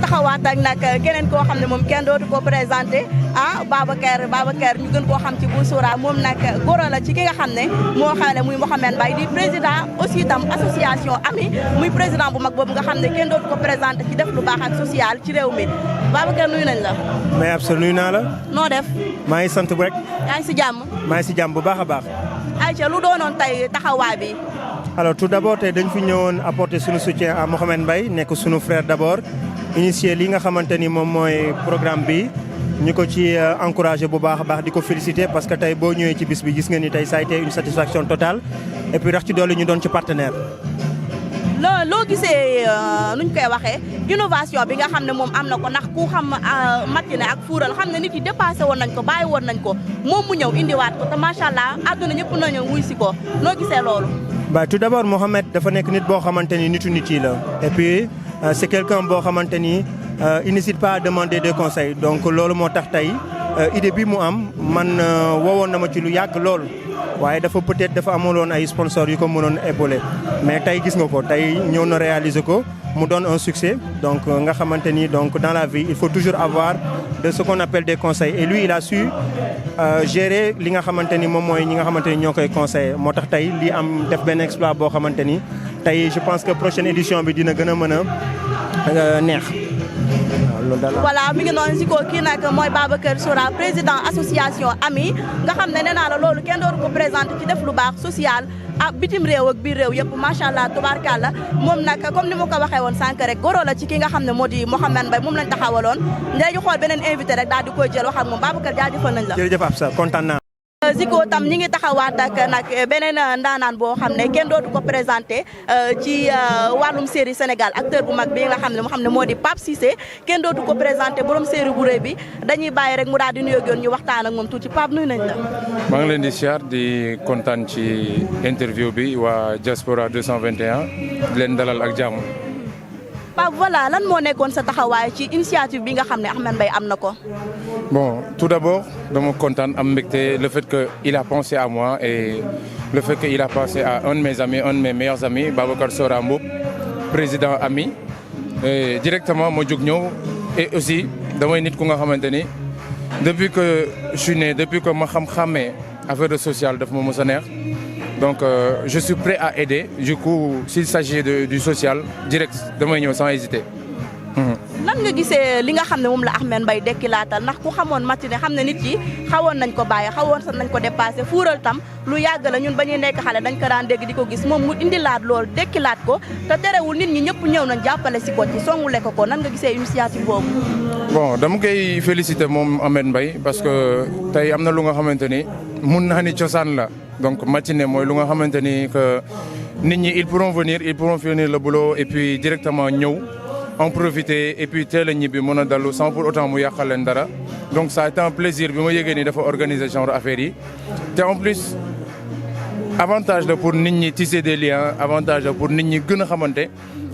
taxawaat ak nag keneen koo xam ne moom kenn dootu ko présenté Babacar ñu gën koo xam ci Bou Soura moom nag goro la ci ki nga xam ne moo xamle muy Mouhamed Mbaye di président aussi tam association Ami muy président bu mag boobu nga xam ne kenn dootu ko présenté ci def lu baax ak social ci réew mi Babacar nuyu nañ la. mais absolument nuyu naa la. noo def. maa ngi sant bu rek. yaa ngi si jàmm. maa ngi si jàmm bu baax a baax. Aïcha lu doonoon tey taxawaay bi. alors tout d'abord tey dañ fi ñëwoon apporter sunu soutien à Mouhamed Mbaye nekk sunu frère d'abord initier li nga xamante ni moom mooy programme bi ñu ko ci encouragé bu baax a baax di ko féliciter parce que tey boo ñëwee ci bis bi gis nga ni tey ça a été une satisfaction totale et puis rax ci dolli ñu doon ci partenaire. loo gisee nuñ koy waxee innovation bi nga xam ne moom am na ko ndax ku xam matinée ak fuural xam ne nit yi dépassé woon nañ ko bàyyi woon nañ ko moom mu ñëw indiwaat ko te macha allah àdduna ñëpp nañu wuy si ko noo gisee loolu. tout d'abord Mouhamed dafa nekk nit boo xamante ni nitu nit yi la et puis c'est quelqu'un boo xamante ni il n'hésite pas à demander des conseils donc loolu moo tax tey idée bi mu am man woowoon na ma ci lu yàgg lool. waaye dafa amuloon ay sponsors yu ko mënoon épauler mais tey gis nga ko tey ñëw na réaliser ko mu doon un succès donc nga xamante ni donc dans la vie il faut toujours avoir de ce qu'on appelle des conseils et lui il a su gérer li nga xamante ni moom mooy ñi nga xamante ni ñoo koy conseiller moo tax tey li am def benn exploit boo xamante ni tey je pense que prochaine édition bi dina gën a mën a neex. voilà mi ngi noonu si ko kii nag mooy Babacar Soura président association Ami nga xam ne nee naa la loolu kenn dootu ko présenté ci def lu baax social bitim réew ak biir réew yëpp macha allah tubaarkàlla moom nag comme ni ma ko waxee woon sànq rek goro la ci ki nga xam ne moo di Mouhamed Mbaye moom lañ taxawaloon ñu xool beneen invité rek daal di koy jël wax ak moom Babacar jaajëfal nañ la. jërëjëf Absa kontaan naa. Ziko tam ñi ngi taxawaat ak nag beneen ndaanaan boo xam ne kenn dootu ko présenté ci wàllum série Sénégal acteur bu mag bi nga xam ne moo di Pape Cissé kenn dootu ko présenté borom série bu rëy bi dañuy bàyyi rek mu daal di nuyoo ñu waxtaan ak moom tuuti Pape nuyu nañ la. maa ngi leen di siyaar di kontaan ci interview bi waa Diaspora 221 di leen dalal ak jàmm. Pape voilà lan moo nekkoon sa taxawaay ci initiative bi nga xam ne Ahmed Mbaye am na ko. Bon, tout d'abord, dama kontaan am mbégte le fait qu'il a pensé à moi et le fait qu'il a pensé à un de mes amis, un de mes meilleurs amis, Babacar Soura Mboup, président Ami. Et directement ma jóg ñëw et aussi damay nit ku nga xamante ni depuis que je suis né, depuis que ma xam-xamee affaire de social daf ma mës a neex. Donc je suis prêt à aider. Du coup, s'il s'agit du social, direct damay ñëw sans hésiter. lan nga gisee li nga xam ne moom la Ahmed Mbaye dekkilaatal ndax ku xamoon matinée xam ne nit yi xawoon nañ ko bàyyi xawoon sax nañ ko dépassé fuural tam lu yàgg la ñun ba ñuy nekk xale dañ ko daan dégg di ko gis moom mu indilaat loolu dekkilaat ko te terewul nit ñi ñëpp ñëw nañ jàppale si ko ci songule ko nan nga gisee initiative boobu. Bon dama koy féliciter moom Ahmed Mbaye parce que tey am na lu nga xamante ni mun naa ni cosaan la donc matinée mooy lu nga xamante ni que nit ñi ils pourront finir le boulot et puis directement ñëw. en profiter et puis teel a ñibbi mën a dallu sans pour autant mu yàqal leen dara donc ça a été un plaisir bi ma yëgee ni dafa organiser genre affaire yi te en plus avantage la pour nit ñi tisser des liens avantage la pour nit ñi gën a xamante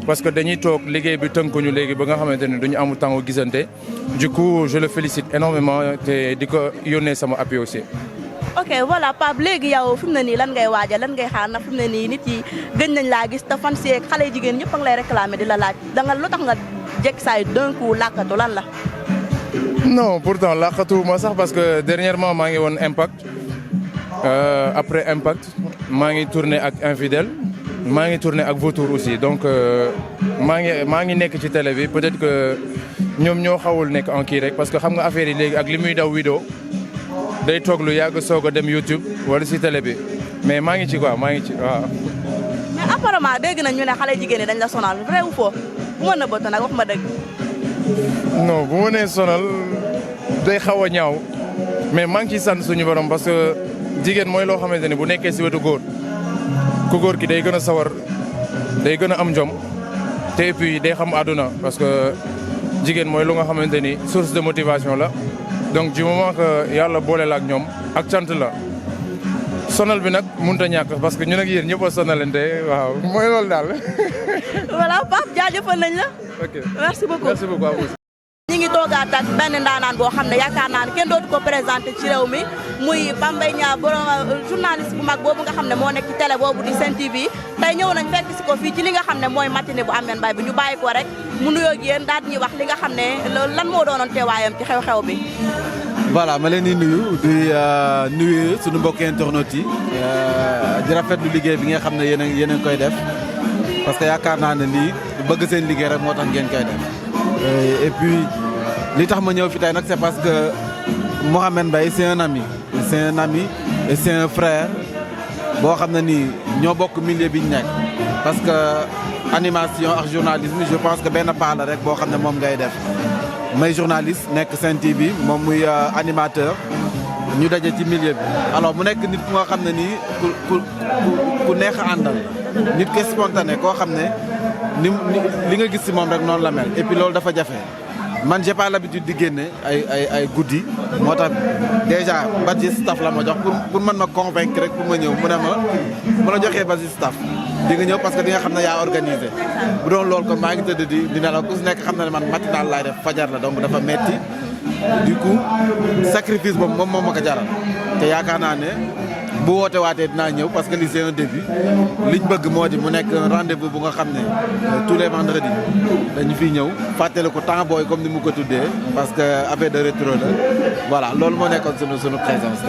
parce que dañuy toog liggéey bi tënkuñu léegi ba nga xamante ne duñu amu temps gisante du coup je le félicite énormément te di ko yónnee sama appui aussi. ok voilà Pape léegi yow fi mu ne nii lan ngay waajal lan ngay xaar na fi mu ne nii nit yi gëj nañ laa gis te fan seeg xale jigéen ñëpp a ngi lay réclamer di la laaj danga lu tax nga jekk saay d'un coup làkkatu lan la. non pourtant làkkatu ma sax parce que dernièrement maa ngi woon Impact après Impact maa ngi tourné ak Infidèle maa ngi tourné ak Vautour aussi donc maa ngi nekk ci télé bi peut-être que ñoom ñoo xawul nekk en kii rek parce que xam nga affaire yi léegi ak li muy daw vidéo day toog lu yàgg soog a dem YouTube wala si télé bi mais maa ngi ci quoi maa ngi ci waaw. mais apparemment dégg nañ ñu ne xale jigéen ñi dañ la sonal vrai ou faux bu ma nëbbatu nag wax ma dëgg. non bu ma nee sonal day xaw a ñaaw mais maa ngi ciy sant suñu borom parce que jigéen mooy loo xamante ni bu nekkee si wetu góor ku góor ki day gën a sawar day gën a am jom te puis day xam àdduna parce que jigéen mooy lu nga xamante ni source de motivation la. donc du moment que yàlla boole la ak ñoom ak cant la sonal bi nag mënut a ñàkk parce que ñun ak yéen ñëpp a sonalante waaw mooy loolu daal. voilà Pape jaajëfal nañ la. ok merci beaucoup merci beaucoup. ngi toogaat ak benn ndaanaan boo xam ne yaakaar naa ne kenn dootu ko présenté ci réew mi muy Pape Mbaye Niang borom journaliste bu mag boobu nga xam ne moo nekk ci télé boobu di Sen TV tey ñëw nañ fekk si ko fii ci li nga xam ne mooy matinée bu Ameth Mbaye bi ñu bàyyi ko rek mu nuyoo ak yéen daal ñuy wax li nga xam ne lan moo doonoon teewaayam ci xew-xew bi. voilà ma leen di nuyu suñu mbokki internautes yi di rafetlu liggéey bi nga xam ne yéen a ngi koy def parce que yaakaar naa ne lii bëgg seen liggéey rek moo tax ngeen koy def et puis li tax ma ñëw fi tey nag c'est parce que Mouhamed Mbaye c'est un ami et c'est un frère boo xam ne nii ñoo bokk milieu bi ñu nekk parce que animation ak journalisme je pense que benn pas la rek boo xam ne moom ngay def may journaliste nekk Sen TV moom muy animateur ñu daje ci milieu bi alors mu nekk nit ku nga xam ne nii ku neex a àndal nit ku spontané koo xam ne li nga gis ci moom rek noonu la mel et puis loolu dafa jafe man j'ai pas l'habitude di génne ay guddi moo tax déjà budget staff la ma jox pour mën ma convaincre rek pour ma ñëw mu ne ma la joxee budget staff di nga ñëw parce que di nga xam ne yaa organisé bu doon loolu kon maa ngi tëdd di nelaw ku si nekk xam na ne man matinal laay def fajar la donc dafa metti du coup sacrifice boobu moom moo ma ko jaral te yaakaar naa ne bu woote waatee dinaa ñëw parce que lii c'est un début liñ bëgg moo di mu nekk un rendez-vous bu nga xam ne tous les vendredis dañu fiy ñëw fàttali ko temps booy comme ni mu ko tuddee parce que affaire de rétro la voilà loolu moo nekkoon sunu présence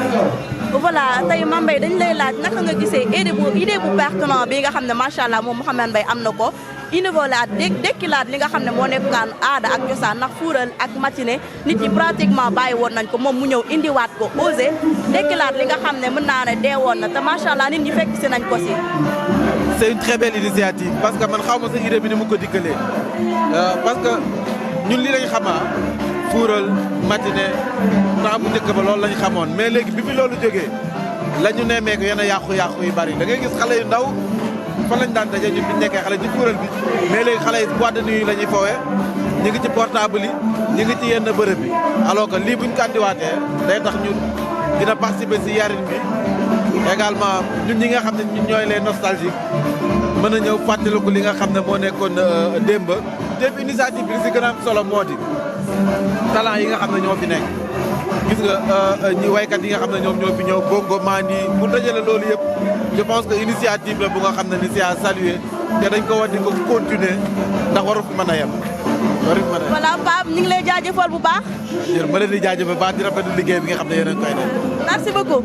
voilà tey Mame Mbaye dañ lay laaj naka nga gisee idée bu pertinent bi nga xam ne macha allah moom Mouhamed Mbaye am na ko innové-laat dekkilaat li nga xam ne moo nekkaan aada ak cosaan ndax fuural ak matinée nit ñi pratiquement bàyyi woon nañ ko moom mu ñëw indiwaat ko osé dekkilaat li nga xam ne mën naa ne dee woon na te macha allah nit ñi fekk si nañ ko si. c'est une très belle initiative parce que man xaw ma sa idée bi ni mu ko dikkalee parce que ñun li lañ xamaa fuural matinée temps bu njëkk ba loolu lañ xamoon mais léegi bi fi loolu jógee la ñu nemmee ko yenn yàqu-yàqu yu bari da ngay gis xale yu ndaw fan lañ daan daje ñun bi ñu nekkee xale ci fuural bi mais léegi xale yi boîte de nuit la ñuy fowee ñu ngi ci portable yi ñu ngi ci yenn bërëb bi alors que lii buñ ko andiwaatee day tax ñun dina participer ci yarin bi également ñun ñi nga xam ne ñun ñooy les nostalgiques mën a ñëw fàttaliku li nga xam ne moo nekkoon démb démb initiative bi li ci gën a am solo moo di talent yi nga xam ne ñoo fi nekk gis nga ñi waykat yi nga xam ne ñoom ñoo fi ñëw bongo mandi bu dajale loolu yëpp je pense que initiative la bu nga xam ne ni c'est à saluer te dañ ko war di ko continuer ndax waru fi mën a yem waru fi mën a yem. voilà Pape ñu ngi lay jaajëfal bu baax. jërëjëf ma leen di jaajëfal baax di rafetlu liggéey bi nga xam ne yéen a ngi koy def. merci beaucoup.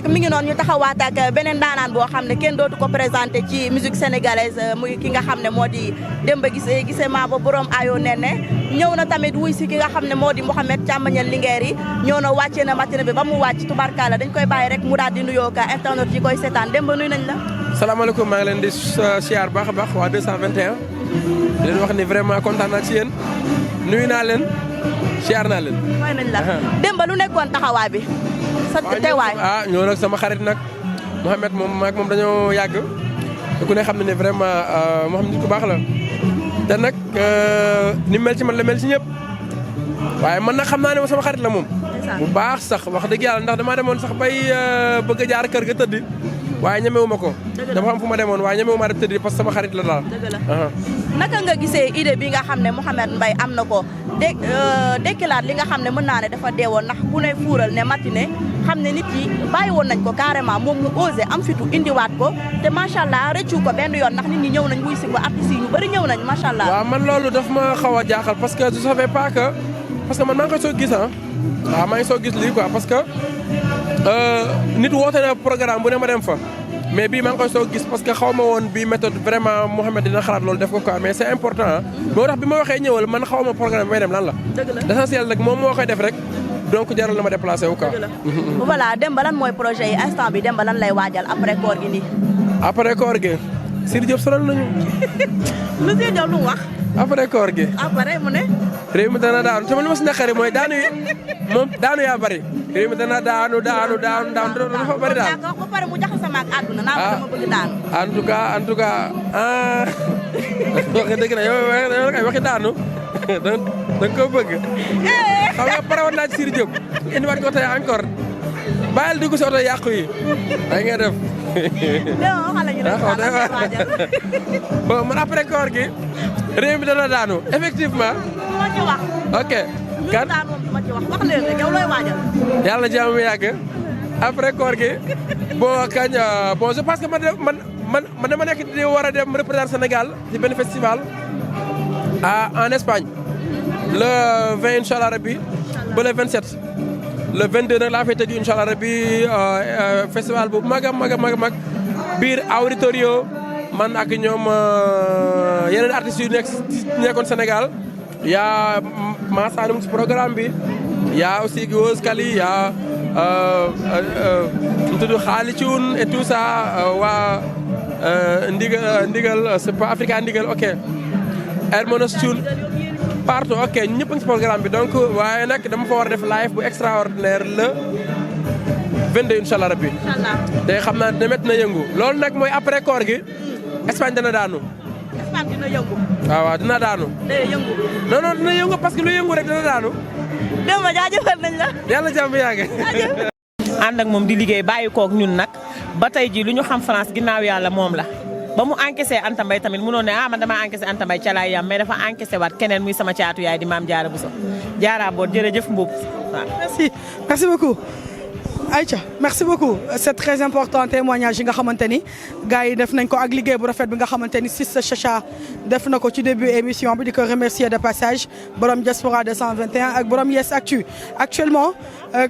nag mi ngi noonu ñu taxawaat ak beneen daanaan boo xam ne kenn dootu ko présenté ci musique sénégalaise muy ki nga xam ne moo di Demba Guissé maa ba borom ayo nenne ñëw na tamit wuy si ki nga xam ne moo di Mouhamed càmmañal Linguère yi ñëw na wàccee na matin bi ba mu wàcc tubarkalla dañ koy bàyyi rek mu daal di nuyoo ka internet yi koy seetaan Demba nuyu nañ la. salaamaaleykum maa ngi leen di siyaar baax a baax waa 221 di leen wax ni vraiment kontaan naa ci yéen nuyu naa leen siyaar naa leen. mooy nañ la Demba lu nekkoon taxawaay bi. sa teewaay ñoo nag sama xarit nag Mouhamed moom maag moom dañoo yàgg te ku ne xam ne ne vraiment Mouhamed nit ku baax la te nag ni mel ci man la mel ci ñëpp waaye man nag xam naa ne sama xarit la moom. bu baax sax wax dëgg yàlla ndax damaa demoon sax bay bëgg a jaar kër ga tëdd waaye ñemewu ma ko. dafa xam fu ma demoon waaye ñemewu ma rek tëdd parce que sama xarit la daal. naka nga gisee idée bi nga xam ne Mouhamed Mbaye am na ko dekkilaat li nga xam ne mën naa ne dafa deewoon ndax bu ne fuural ne matinée xam ne nit yi bàyyi woon nañ ko carrément moom mu osé am fitu indiwaat ko te macha allah rëccu ko benn yoon ndax nit ñi ñëw nañ wuy si ko artistes yi ñu bëri ñëw nañ macha allah. waaw man loolu daf ma xaw a jaaxal parce que je savais pas que parce que man maa ngi koy soog gis waaw maa ngi soog gis lii quoi parce que nit woote na programme bu ne ma dem fa mais bii maa ngi koy soog gis parce que xaw ma woon bii méthode vraiment Mouhamed dina xalaat loolu def ko quoi mais c'est important moo tax bi ma waxee ñëwal man xaw ma programme bi may dem lan la. l'essentiel nag moom moo koy def rek donc jaral na ma déplacé wu quoi. voilà Demba lan mooy projet yi instant bi Demba lan lay waajal après koor gi nii. après koor gi Sidy Diop sonal nañu. lu Sidy Diop lu mu wax. après koor gi. après mu ne. réew mi dana daanu te man li ma si naqari mooy daanu yi moom daanu yaa bari réew mi dana daanu dafa bari daal. ba pare mu jaxase sama ak àdduna naa ma dama bëgg daanu. en tout cas waxi dëgg na yow waxi daanu da nga ko bëgg. xam nga pare woon naa ci Sidy Diop indiwaat ko tey encore bàyyil dugg si oto yàqu yi ay nga def. bon man après koor gi réew mi dana daanu effectivement. ma ci wax. ok. kan ma ci wax leen rek yow looy waajal. yàlla jàmm yàgg après koor gi bon kañ bon je pense que man dama nekk di war a dem représenter Sénégal ci benn festival en Espagne le 20 incha allah rabbi ba le 27. le 22 nag laa fay tëju incha allah rabbi festival bu mag a mag biir Auditorio man ak ñoom yeneen artistes yu nekkoon Sénégal yaa Massane mu ci programme bi yaa aussi Gios Kali yaa mu tudd Xaali Cuun et tout ça waa Ndigal c'est pas Africa Ndigal ok Hermanos Cuun partout ok ñëpp a ngi ci programme bi donc waaye nag dama fa war a def live bu extraordinaire le 22 incha allah rabbi. te xam naa ne métti na yëngu loolu nag mooy après koor gi Espagne dina daanu. Espagne dina yëngu. waaw dina daanu. day yëngu. non dina yëngu parce que lu yëngu rek dina daanu. Demba jaajëfal nañ la. yàlla jàmm yàgg. ànd ak moom di liggéey bàyyi koog ñun nag ba tey ji lu ñu xam France ginnaaw yàlla moom la. ba mu encaissé Anta Mbaye tamit mënoon ne man damaa encaissé Anta Mbaye ca laay yam mais dafa encaissé waat keneen muy sama caatu yaay di Maam Jaara Buso Jaara boot jërëjëf Mbuub waaw. merci beaucoup. Aïcha merci beaucoup c'est très important témoignage yi nga xamante ni gars yi def nañ ko ak liggéey bu rafet bi nga xamante ni Sista Chacha def na ko ci début émission bi di ko remercier de passage borom Diaspora 221 ak borom Yes Actu actuellement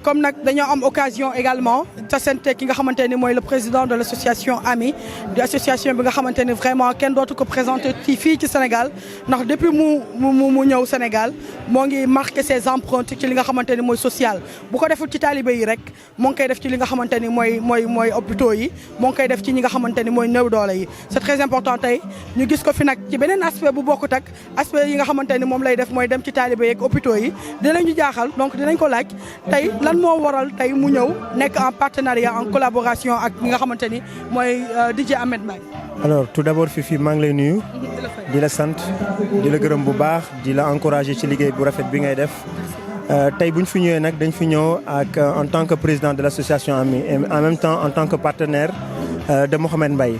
comme nag dañoo am occasion également tasante ki nga xamante ni mooy le président de l'association AMI di association bi nga xamante ni vraiment kenn dootu ko présenté ci fii ci Sénégal ndax depuis mu ñëw Sénégal moo ngi marqué ses empreintes ci li nga xamante ni mooy social bu ko deful ci talibé yi rek moo ngi koy def ci li nga xamante ni mooy hôpitaux yi moo ngi koy def ci ñi nga xamante ni mooy néew doole yi c'est très important tey ñu gis ko fi nag ci beneen aspect bu bokkut ak aspect yi nga xamante ni moom lay def mooy dem ci talibé yeeg hôpitaux yi dinañu jaaxal donc dinañ ko laaj tey lan moo waral tey mu ñëw nekk en partenariat en collaboration ak ñi nga xamante ni mooy DJ Ahmed Mbaye. alors tout d'abord Fifi maa ngi lay nuyu di la sant di la gërëm bu baax di la encourager ci liggéey bu rafet bi ngay def tey bu ñu fi ñëwee nag dañ fi ñëw ak en tant que président de l'association AMI et en même temps en tant que partenaire de Mouhamed Mbaye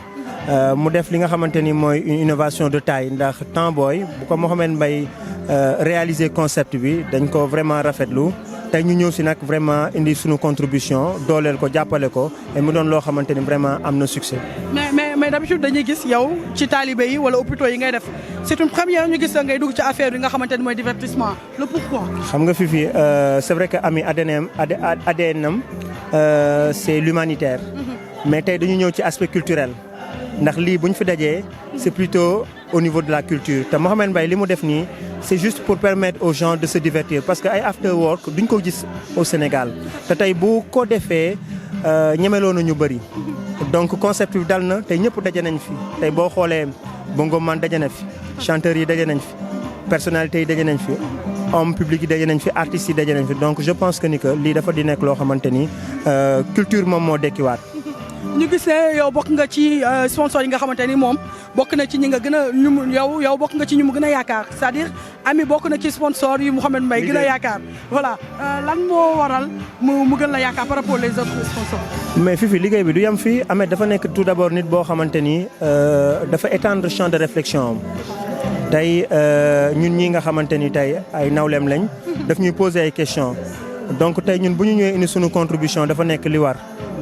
mu def li nga xamante ni mooy une innovation de taille ndax temps booy bu ko Mouhamed Mbaye réaliser concept bi dañ ko vraiment rafetlu tey ñu ñëw si nag vraiment indi suñu contribution dooleel ko jàppale ko et mu doon loo xamante ni vraiment am na succès. mais mais d'habitude dañuy gis yow ci talibé yi wala hôpitaux yi ngay def c'est une première ñu gis la ngay dugg ci affaire yi nga xamante ni mooy divertissement le pourquoi. xam nga Fifi c'est vrai que Ami ADN c'est l'humanitaire. mais tey dañu ñëw ci aspect culturel. ndax lii bu ñu fi dajee c'est plutôt au niveau de la culture te Mouhamed Mbaye li mu def nii c'est juste pour permettre aux gens de se divertir parce que ay after work duñ ko gis au Sénégal te tey bu ko defee ñemeloo na ñu bëri. donc concept bi dal na tey ñëpp daje nañ fi tey boo xoolee bongo man daje na fi chanteurs yi daje nañ fi personnalités yi daje nañ fi homme public yi daje nañ fi artistes yi daje nañ fi donc je pense que ni que lii dafa di nekk loo xamante ni culture moom moo dekkiwaat. ñu gis ne yow bokk nga ci sponsor yi nga xamante ni moom bokk na ci ñi nga gën a ñu yow bokk nga ci ñu mu gën a yaakaar c'est-à-dire Ami bokk na ci sponsor yi Mouhamed Mbaye gën a yaakaar voilà lan moo waral mu gën la yaakaar par rapport les autres sponsors. mais Fifi liggéey bi du yem fii Ahmed dafa nekk tout d'abord nit boo xamante ni dafa étendre champ de réflexion am tey ñun ñi nga xamante ni tey ay nawleem lañ daf ñuy poser ay questions donc tey ñun bu ñu ñëwee indi suñu contribution dafa nekk li war.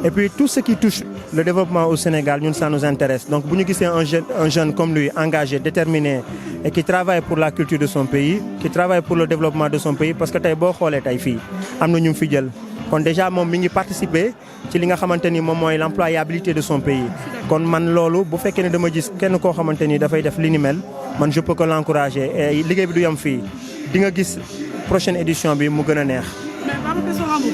Et puis tout ce qui touche le développement au Sénégal, ñun ça nous intéresse. Donc bu ñu gisee un jeune comme lui, engagé, déterminé et qui travaille pour la culture de son pays, qui travaille pour le développement de son pays, parce que tey boo xoolee tey fii am na ñu fi jël. kon déjà moom mi ngi participer ci li nga xamante ni moom mooy l'employabilité de son pays. kon man loolu bu fekkee ne dama gis kenn koo xamante ni dafay def li ni mel man je peux que l'encourager et liggéey bi du yam fii di nga gis prochaine édition bi mu gën a neex. mais Babacar Sorano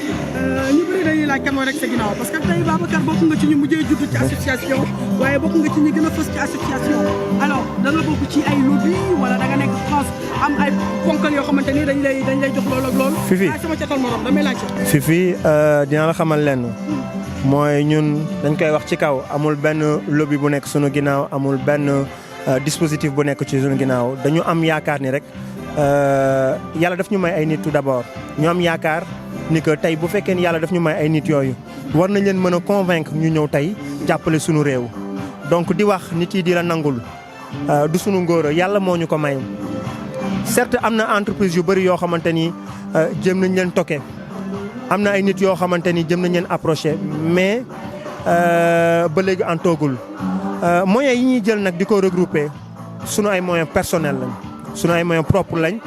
ñu bëri dañuy laaj kan mooy rek sa ginnaaw parce que tey Babacar bokk nga ci ñu mujjee judd ci association waaye bokk nga ci ñi gën a fës ci association alors da nga bokk ci ay lobby wala da nga nekk France am ay ponkal yoo xamante ni dañ lay jox loolu ak loolu. Fifi sama catal morom damay laajte. Fifi dina la xamal lenn mooy ñun dañ koy wax ci kaw amul benn lobby bu nekk sunu ginnaaw amul benn dispositif bu nekk ci sunu ginnaaw dañu am yaakaar ni rek. yàlla daf ñu may ay nit tout d'abord ñu am yaakaar ni que tey bu fekkee ni yàlla daf ñu may ay nit yooyu war nañ leen mën a convaincre ñu ñëw tey jàppale sunu réew. donc di wax nit yi di la nangul du sunu ngóora yàlla moo ñu ko may certes am na entreprise yu bëri yoo xamante ni jëm nañ leen toqué am na ay nit yoo xamante ni jëm nañ leen approché mais ba léegi en toogul moyens yi ñuy jël nag di ko regrouper sunu ay moyens personnels lañ. sunu ay moyens propres lañ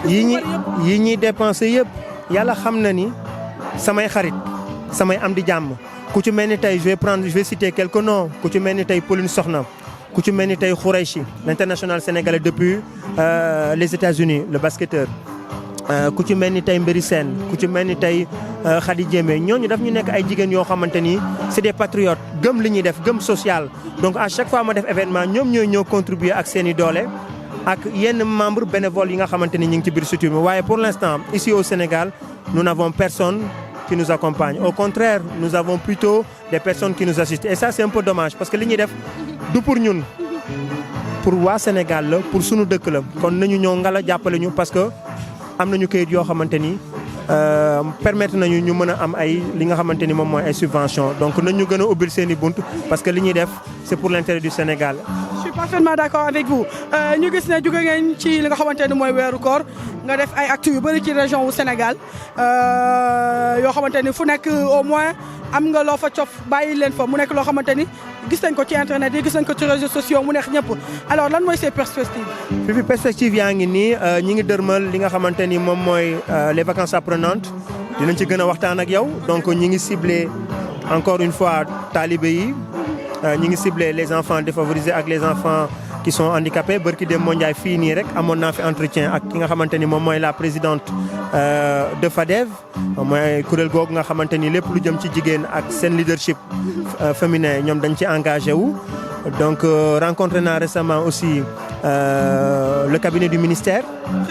yi ñuy dépenser yëpp yàlla xam na ni samay xarit samay am di jàmm ku ci mel ni tey je vais citer quelques noms ku ci mel ni tey Pauline Soxna ku ci mel ni tey Khoureychi l'international sénégalais depuis les États-Unis le basketteur ku ci mel ni tey Mbéri Sène ku ci mel ni tey Khady Diémé ñooñu daf ñu nekk ay jigéen yoo xamante ni c'est des patriotes gëm li ñuy def gëm social donc à chaque fois ma def événement ñoom ñooy ñëw contribuer ak seen i doole ak yenn membres bénévoles yi nga xamante ni ñu ngi ci biir structure bi waaye pour l'instant ici au Sénégal nous n'avons personne qui nous accompagne au contraire nous avons plutôt des personnes qui nous assistent et ça c'est un peu dommage parce que li ñuy def du pour ñun pour waa Sénégal la pour sunu dëkk la kon nañu ñëw ngala jàppale ñu parce que am nañu kayit yoo xamante ni permettre nañu ñu mën a am ay li nga xamante ni moom mooy ay subventions donc nañu gën a ubbil seen i bunt parce que li ñuy def c'est pour l'intérêt du Sénégal. Je suis parfaitement d'accord avec vous ñu gis ne jóge ngeen ci li nga xamante ni mooy weeru koor nga def ay actes yu bëri ci région wu Sénégal yoo xamante ni fu nekk au moins am nga loo fa cof bàyyi leen fa mu nekk loo xamante ni gis nañ ko ci internet yi gis nañ ko ci réseaux sociaux mu neex ñëpp alors lan mooy ces perspectives. fi perspective yaa ngi nii ñi ngi dërmal li nga xamante ni moom mooy les vacances apprenantes dinañ ci gën a waxtaan ak yow donc ñi ngi ciblé encore une fois talibé yi ñi ngi ciblé les enfants défavorisés ak les enfants qui sont handicapés barki dem mondial fii nii rek amoon naa fi entretien ak ki nga xamante ni moom mooy la présidente de FADEV mooy kuréel googu nga xamante ni lépp lu jëm ci jigéen ak seen leadership féminin ñoom dañ ci engagé wu. donc rencontré naa récemment aussi le cabinet du ministère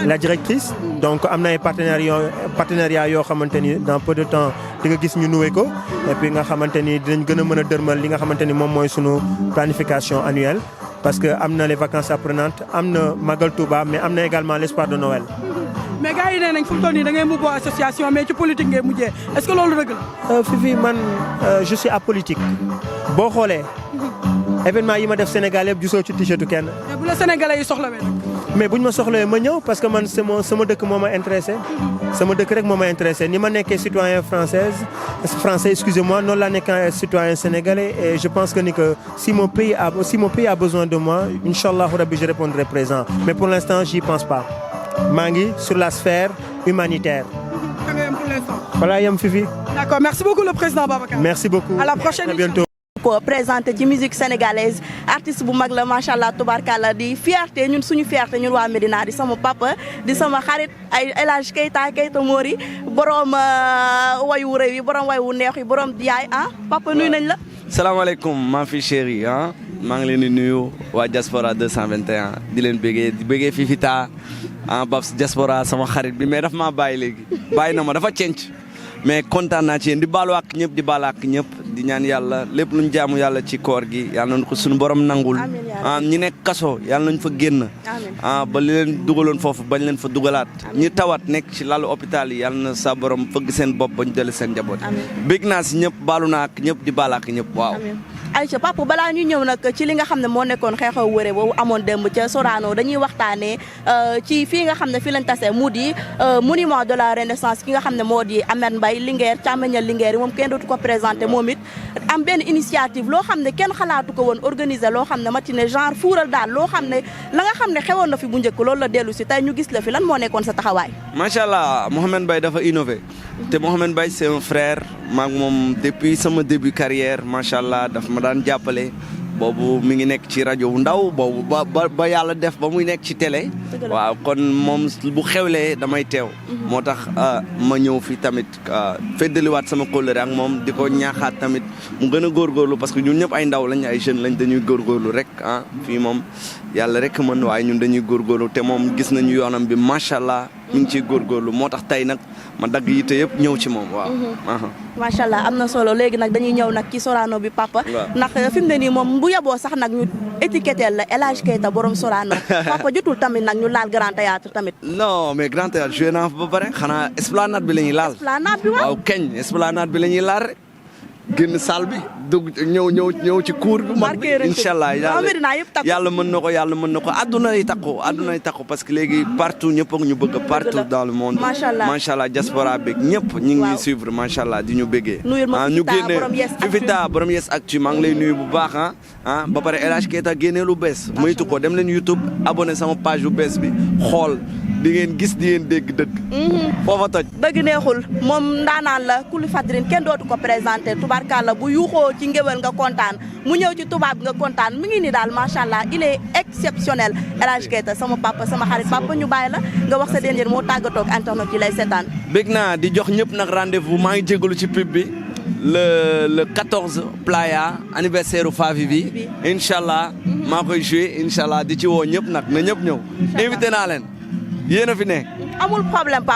la directrice donc am na ay partenariat yoo xamante ni dans peu de temps di nga gis ñu nuwee ko et puis nga xamante ni dinañ gën a mën a dërmal li nga xamante ni moom mooy sunu planification annuelle parce que am na les vacances apprenantes am na Magal Touba mais am na également l'espoir de Noël. mais gars yi nee nañ fu mu toll nii da ngay mujjee association mais ci politique ngay mujjee est-ce que loolu dëgg la. Fifi man je suis apolitique boo xoolee événement yi ma def Sénégal yëpp gisoo ci t-shirtu kenn. mais bu la Sénégalais yi soxlawee nag. mais buñ ma soxlawee ma ñëw parce que man sama dëkk moo ma intéressé. sama dëkk rek moo ma intéressé ni ma nekkee citoyen français excusez-moi noonu laa nekkee citoyen sénégalais et je pense que ni que si mon pays a besoin de moi inchallah rabbi je répondrai présent mais pour l'instant j'y pense pas maa ngi sur la sphère humanitaire. Voilà yam Fifi. D'accord, merci beaucoup le président Babacar. Merci beaucoup. À la prochaine. À bientôt. ko présenté ci musique sénégalaise artiste bu mag la macha allah tubarkalla di fierté ñun suñu fierté ñun waa Médina di sama papa di sama xarit ay El Hadj Keita Mori borom wayu réew yi borom wayu neex yi borom yaay papa nuyu nañ la. salaamaaleykum ma fi chérie maa ngi leen di nuyu waa diaspora 221 di leen bëggee Fifita Babs diaspora sama xarit bi mais daf maa bàyyi léegi bàyyi na ma dafa cenc mais kontaan naa ci yéen di baalu ak ñëpp di baalu ak ñëpp di ñaan yàlla lépp luñ jaamu yàlla ci koor gi yàlla nañ ko suñu borom nangul ñi nekk kaso yàlla nañ fa génn ba li leen dugaloon foofu bañ leen fa dugalaat ñi tawat nekk ci lalu hôpital yi yàlla na sa borom fëgg seen bopp bañ dellu seen njaboot bég naa si ñëpp baalu naa ak ñëpp di baalu ak ñëpp waaw Aïcha papa balaa ñu ñëw nag ci li nga xam ne moo nekkoon xeexoo wëre boobu amoon démb ca Sorano dañuy waxtaanee ci fii nga xam ne fii lañ tase mu di monument de la renaissance ki nga xam ne moo di Ahmed Mbaye Linguère càmmeñal Linguère yi moom kenn dootu ko présenté moom it am benn initiative loo xam ne kenn xalaatu ko woon organiser loo xam ne matinée genre fuural daal loo xam ne la nga xam ne xewoon na fi bu njëkk loolu la dellu si tey ñu gis la fi lan moo nekkoon sa taxawaay. macha allah Mohamed Mbaye dafa innové te Mohamed Mbaye c'est un frère maag moom depuis sama début carrière macha allah daf ma daan jàppale boobu mi ngi nekk ci rajo bu ndaw boobu ba yàlla def ba muy nekk ci télé. waaw kon moom bu xewlee damay teew. moo tax ma ñëw fi tamit feddaliwaat sama kóllëre ak moom di ko ñaaxaat tamit mu gën a góorgóorlu parce que ñun ñëpp ay ndaw lañ ay jeunes lañ dañuy góorgóorlu rek fii moom yàlla rek mën waaye ñun dañuy góorgóorlu te moom gis nañu yoonam bi macha allah mi ngi ciy góorgóorlu moo tax tey nag ma dagg yi te yëpp ñëw ci moom waaw. macha allah am na solo léegi nag dañuy ñëw nag ci Sorano bi papa. ndax fi mu ne nii moom bu yeboo sax nag ñu étiqueté la El Hadj Keita borom Sorano papa jotul tamit nag ñu laal grand théâtre tamit. non mais grand théâtre joué naa fa ba pare xanaa esplanade bi la ñuy laal. esplanade bi waaw keñ esplanade bi la ñuy laal rek. génn salle bi dugg ñëw ci cour bi mag bi incha allah yàlla mën na ko adduna yi takku parce que léegi partout ñëpp ak ñu bëgg partout dans le monde macha allah diaspora beeg ñëpp ñu ngi suivre macha allah di ñu bëggee ñu génne Fifita borom Yes Actu maa ngi lay nuyu bu baax ba pare El Hadj Keita génne lu bees moytu ko dem leen YouTube abonné sama page bu bees bi xool di ngeen gis di ngeen dégg dëgg foofa toj dëgg neexul moom ndaanaan la kuli fadrin kenn dootu ko présenté tubarkalla bu yuuxoo ci ngéwél nga kontaan mu ñëw ci tubaab nga kontaan mi ngi ni daal macha allah il est exceptionnel El Hadj Keita sama papa sama xarit papa ñu bàyyi la nga wax sa dernier moo tàggatoo ak internet yi lay seetaan bég naa di jox ñëpp nag rendez-vous maa ngi jégalu ci pub bi le 14 Playa anniversaire u Favi bi incha allah maa koy joué incha allah di ci woo ñëpp nag na ñëpp ñëw invité naa leen yéen a fi ne amul problème papa